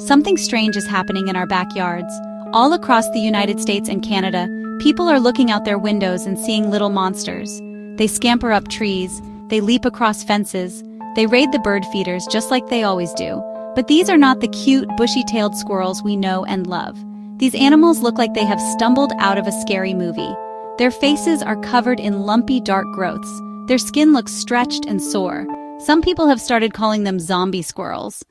Something strange is happening in our backyards. All across the United States and Canada, people are looking out their windows and seeing little monsters. They scamper up trees, they leap across fences, they raid the bird feeders just like they always do. But these are not the cute, bushy-tailed squirrels we know and love. These animals look like they have stumbled out of a scary movie. Their faces are covered in lumpy, dark growths. Their skin looks stretched and sore. Some people have started calling them zombie squirrels.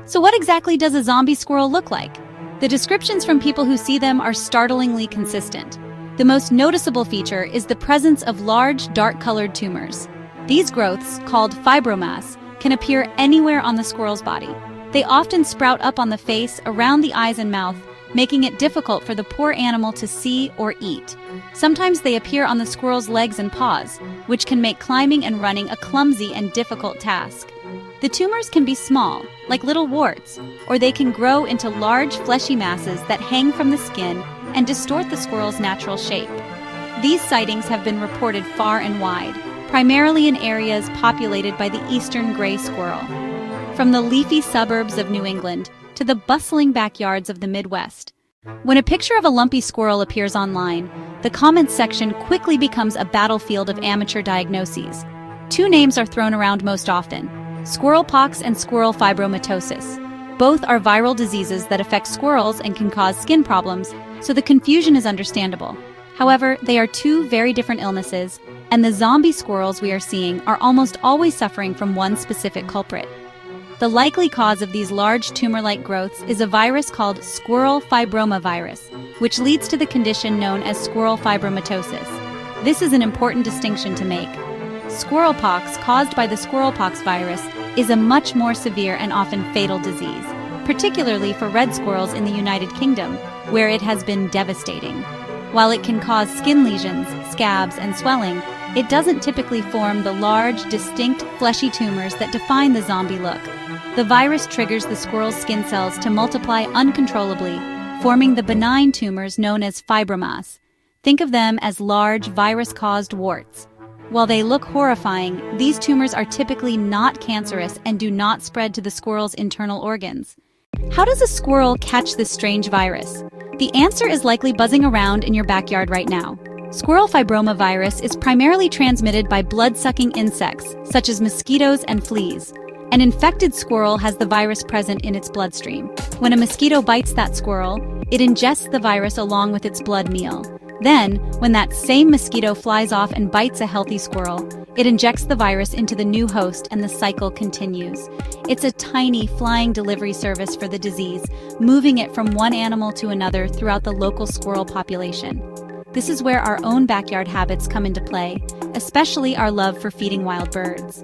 So what exactly does a zombie squirrel look like? The descriptions from people who see them are startlingly consistent. The most noticeable feature is the presence of large, dark-colored tumors. These growths, called fibromas, can appear anywhere on the squirrel's body. They often sprout up on the face, around the eyes and mouth, making it difficult for the poor animal to see or eat. Sometimes they appear on the squirrel's legs and paws, which can make climbing and running a clumsy and difficult task. The tumors can be small, like little warts, or they can grow into large fleshy masses that hang from the skin and distort the squirrel's natural shape. These sightings have been reported far and wide, primarily in areas populated by the eastern gray squirrel. From the leafy suburbs of New England to the bustling backyards of the Midwest. When a picture of a lumpy squirrel appears online, the comments section quickly becomes a battlefield of amateur diagnoses. Two names are thrown around most often: squirrel pox and squirrel fibromatosis. Both are viral diseases that affect squirrels and can cause skin problems, so the confusion is understandable. However, they are two very different illnesses, and the zombie squirrels we are seeing are almost always suffering from one specific culprit. The likely cause of these large tumor-like growths is a virus called squirrel fibromavirus, which leads to the condition known as squirrel fibromatosis. This is an important distinction to make. Squirrel pox, caused by the squirrel pox virus, is a much more severe and often fatal disease, particularly for red squirrels in the United Kingdom, where it has been devastating. While it can cause skin lesions, scabs, and swelling, it doesn't typically form the large, distinct, fleshy tumors that define the zombie look. The virus triggers the squirrel's skin cells to multiply uncontrollably, forming the benign tumors known as fibromas. Think of them as large, virus-caused warts. While they look horrifying, these tumors are typically not cancerous and do not spread to the squirrel's internal organs. How does a squirrel catch this strange virus? The answer is likely buzzing around in your backyard right now. Squirrel fibromavirus is primarily transmitted by blood-sucking insects, such as mosquitoes and fleas. An infected squirrel has the virus present in its bloodstream. When a mosquito bites that squirrel, it ingests the virus along with its blood meal. Then, when that same mosquito flies off and bites a healthy squirrel, it injects the virus into the new host and the cycle continues. It's a tiny flying delivery service for the disease, moving it from one animal to another throughout the local squirrel population. This is where our own backyard habits come into play, especially our love for feeding wild birds.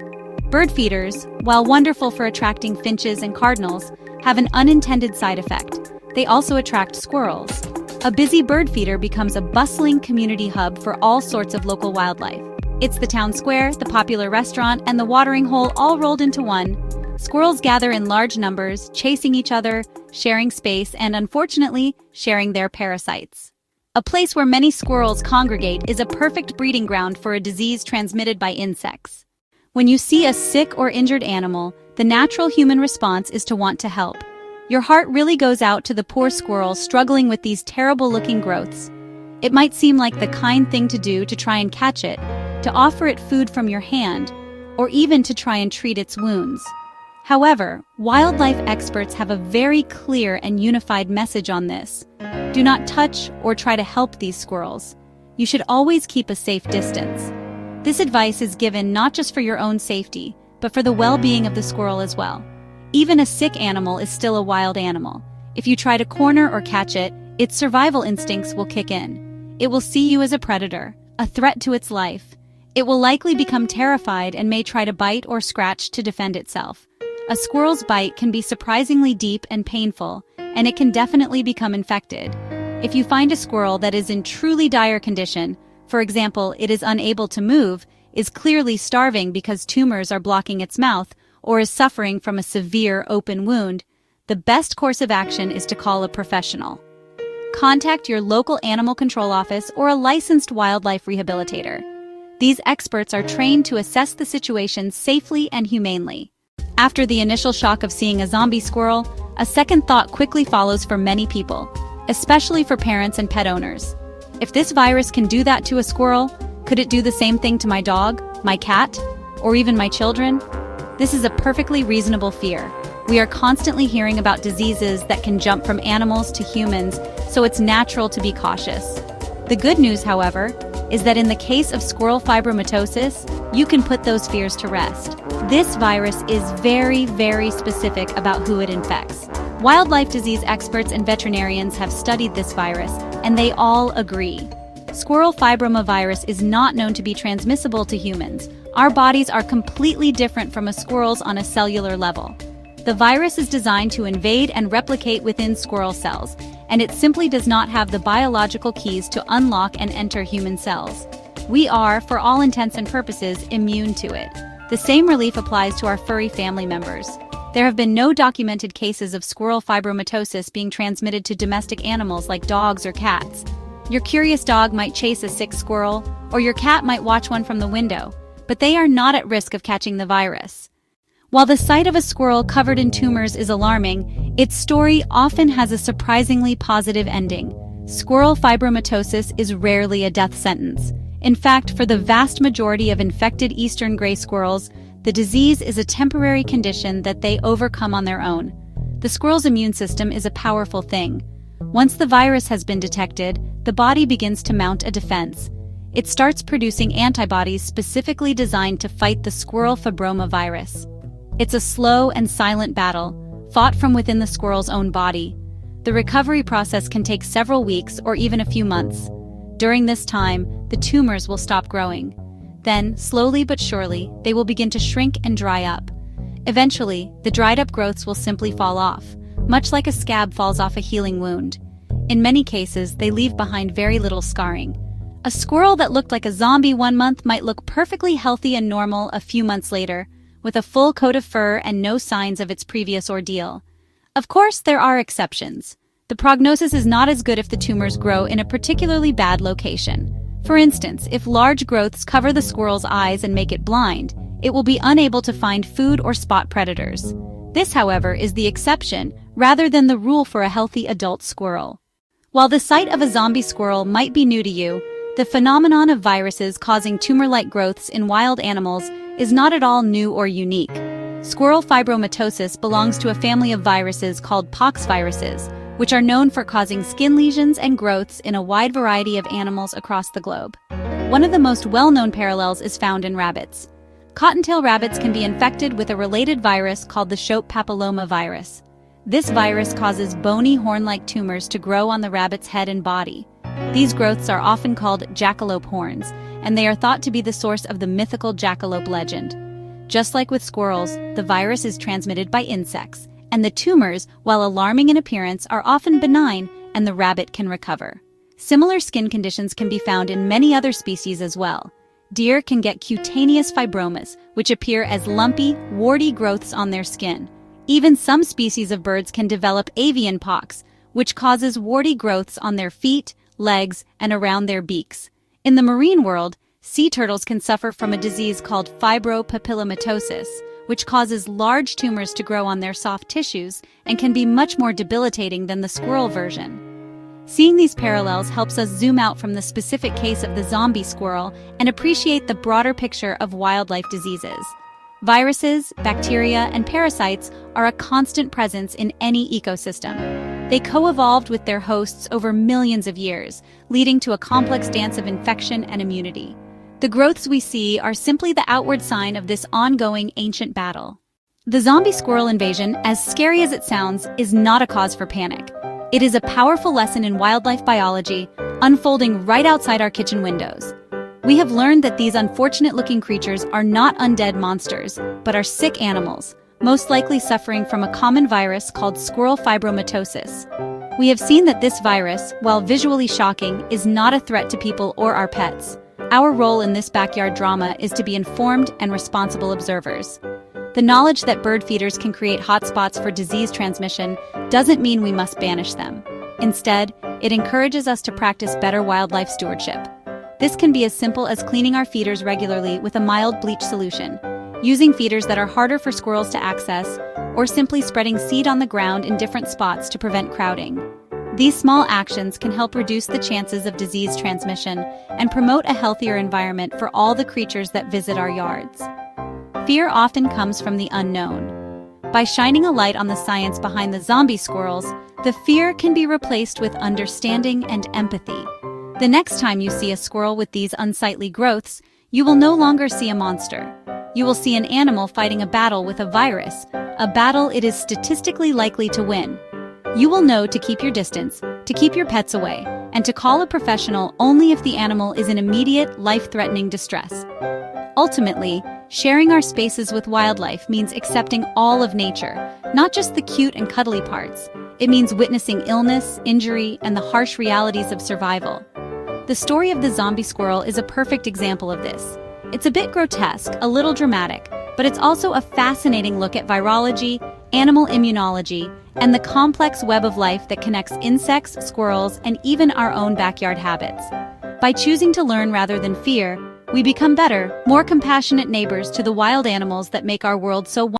Bird feeders, while wonderful for attracting finches and cardinals, have an unintended side effect. They also attract squirrels. A busy bird feeder becomes a bustling community hub for all sorts of local wildlife. It's the town square, the popular restaurant, and the watering hole all rolled into one. Squirrels gather in large numbers, chasing each other, sharing space, and unfortunately, sharing their parasites. A place where many squirrels congregate is a perfect breeding ground for a disease transmitted by insects. When you see a sick or injured animal, the natural human response is to want to help. Your heart really goes out to the poor squirrel struggling with these terrible-looking growths. It might seem like the kind thing to do to try and catch it, to offer it food from your hand, or even to try and treat its wounds. However, wildlife experts have a very clear and unified message on this. Do not touch or try to help these squirrels. You should always keep a safe distance. This advice is given not just for your own safety, but for the well-being of the squirrel as well. Even a sick animal is still a wild animal. If you try to corner or catch it, its survival instincts will kick in. It will see you as a predator, a threat to its life. It will likely become terrified and may try to bite or scratch to defend itself. A squirrel's bite can be surprisingly deep and painful, and it can definitely become infected. If you find a squirrel that is in truly dire condition, for example, it is unable to move, is clearly starving because tumors are blocking its mouth, or is suffering from a severe open wound, the best course of action is to call a professional. Contact your local animal control office or a licensed wildlife rehabilitator. These experts are trained to assess the situation safely and humanely. After the initial shock of seeing a zombie squirrel, a second thought quickly follows for many people, especially for parents and pet owners. If this virus can do that to a squirrel, could it do the same thing to my dog, my cat, or even my children? This is a perfectly reasonable fear. We are constantly hearing about diseases that can jump from animals to humans, so it's natural to be cautious. The good news, however, is that in the case of squirrel fibromatosis, you can put those fears to rest. This virus is very, very specific about who it infects. Wildlife disease experts and veterinarians have studied this virus, and they all agree. Squirrel fibromavirus is not known to be transmissible to humans. Our bodies are completely different from a squirrel's on a cellular level. The virus is designed to invade and replicate within squirrel cells, and it simply does not have the biological keys to unlock and enter human cells. We are, for all intents and purposes, immune to it. The same relief applies to our furry family members. There have been no documented cases of squirrel fibromatosis being transmitted to domestic animals like dogs or cats. Your curious dog might chase a sick squirrel, or your cat might watch one from the window, but they are not at risk of catching the virus. While the sight of a squirrel covered in tumors is alarming, its story often has a surprisingly positive ending. Squirrel fibromatosis is rarely a death sentence. In fact, for the vast majority of infected eastern gray squirrels, the disease is a temporary condition that they overcome on their own. The squirrel's immune system is a powerful thing. Once the virus has been detected, the body begins to mount a defense. It starts producing antibodies specifically designed to fight the squirrel fibromavirus. It's a slow and silent battle, fought from within the squirrel's own body. The recovery process can take several weeks or even a few months. During this time, the tumors will stop growing. Then, slowly but surely, they will begin to shrink and dry up. Eventually, the dried-up growths will simply fall off, much like a scab falls off a healing wound. In many cases, they leave behind very little scarring. A squirrel that looked like a zombie 1 month might look perfectly healthy and normal a few months later, with a full coat of fur and no signs of its previous ordeal. Of course, there are exceptions. The prognosis is not as good if the tumors grow in a particularly bad location. For instance, if large growths cover the squirrel's eyes and make it blind, it will be unable to find food or spot predators. This, however, is the exception rather than the rule for a healthy adult squirrel. While the sight of a zombie squirrel might be new to you, the phenomenon of viruses causing tumor-like growths in wild animals is not at all new or unique. Squirrel fibromatosis belongs to a family of viruses called poxviruses, which are known for causing skin lesions and growths in a wide variety of animals across the globe. One of the most well-known parallels is found in rabbits. Cottontail rabbits can be infected with a related virus called the Shope papillomavirus. This virus causes bony horn-like tumors to grow on the rabbit's head and body. These growths are often called jackalope horns, and they are thought to be the source of the mythical jackalope legend. Just like with squirrels, the virus is transmitted by insects, and the tumors, while alarming in appearance, are often benign, and the rabbit can recover. Similar skin conditions can be found in many other species as well. Deer can get cutaneous fibromas, which appear as lumpy, warty growths on their skin. Even some species of birds can develop avian pox, which causes warty growths on their feet, legs, and around their beaks. In the marine world, sea turtles can suffer from a disease called fibropapillomatosis, which causes large tumors to grow on their soft tissues and can be much more debilitating than the squirrel version. Seeing these parallels helps us zoom out from the specific case of the zombie squirrel and appreciate the broader picture of wildlife diseases. Viruses, bacteria, and parasites are a constant presence in any ecosystem. They co-evolved with their hosts over millions of years, leading to a complex dance of infection and immunity. The growths we see are simply the outward sign of this ongoing ancient battle. The zombie squirrel invasion, as scary as it sounds, is not a cause for panic. It is a powerful lesson in wildlife biology, unfolding right outside our kitchen windows. We have learned that these unfortunate-looking creatures are not undead monsters, but are sick animals, most likely suffering from a common virus called squirrel fibromatosis. We have seen that this virus, while visually shocking, is not a threat to people or our pets. Our role in this backyard drama is to be informed and responsible observers. The knowledge that bird feeders can create hotspots for disease transmission doesn't mean we must banish them. Instead, it encourages us to practice better wildlife stewardship. This can be as simple as cleaning our feeders regularly with a mild bleach solution. using feeders that are harder for squirrels to access, or simply spreading seed on the ground in different spots to prevent crowding. These small actions can help reduce the chances of disease transmission and promote a healthier environment for all the creatures that visit our yards. Fear often comes from the unknown. By shining a light on the science behind the zombie squirrels, the fear can be replaced with understanding and empathy. The next time you see a squirrel with these unsightly growths, you will no longer see a monster. You will see an animal fighting a battle with a virus, a battle it is statistically likely to win. You will know to keep your distance, to keep your pets away, and to call a professional only if the animal is in immediate, life-threatening distress. Ultimately, sharing our spaces with wildlife means accepting all of nature, not just the cute and cuddly parts. It means witnessing illness, injury, and the harsh realities of survival. The story of the zombie squirrel is a perfect example of this. It's a bit grotesque, a little dramatic, but it's also a fascinating look at virology, animal immunology, and the complex web of life that connects insects, squirrels, and even our own backyard habits. By choosing to learn rather than fear, we become better, more compassionate neighbors to the wild animals that make our world so wonderful.